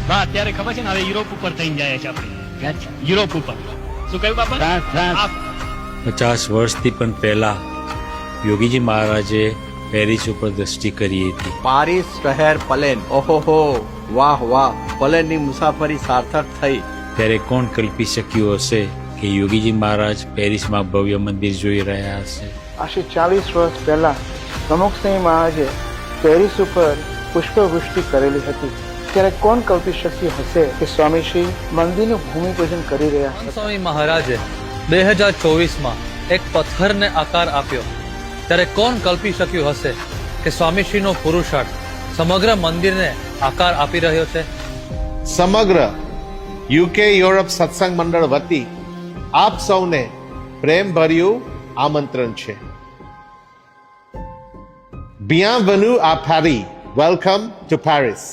બા અત્યારે ખબર છે ને, હવે યુરોપ ઉપર થઈને જાય છે આપણે, યુરોપ ઉપર. શું કહ્યું બાપા? આ 50 વર્ષથી પણ પહેલા યોગીજી મહારાજે પેરિસ ઉપર દ્રષ્ટિ કરી હતી. પારિસ શહેર પલેન, ઓહોહો, વાહ વાહ, પલેનની મુસાફરી સાર્થક થઈ. ત્યારે કોણ કલ્પી શક્યું હશે કે યોગીજી મહારાજ પેરિસમાં ભવ્ય મંદિર જોઈ રહ્યા હશે. આશરે 40 વર્ષ પહેલા પ્રમુખસિંહ મહારાજે પેરિસ ઉપર પુષ્પવૃષ્ટિ કરેલી હતી. ત્યારે કોણ કલ્પી શક્યું હશે કે સ્વામીશ્રી મંદિરનું ભૂમિપૂજન કરી રહ્યા છે. સ્વામી મહારાજે 2024માં એક પથ્થરને આકાર આપ્યો. ત્યારે કોણ કલ્પી શક્યું હશે કે સ્વામીશ્રીનો પુરુષાર્થ સમગ્ર મંદિરને આકાર આપી રહ્યો છે. સમગ્ર યુકે યુરોપ સત્સંગ મંડળ વતી આપ સૌને પ્રેમભર્યું આમંત્રણ છે. Bienvenue à Paris. Welcome to Paris.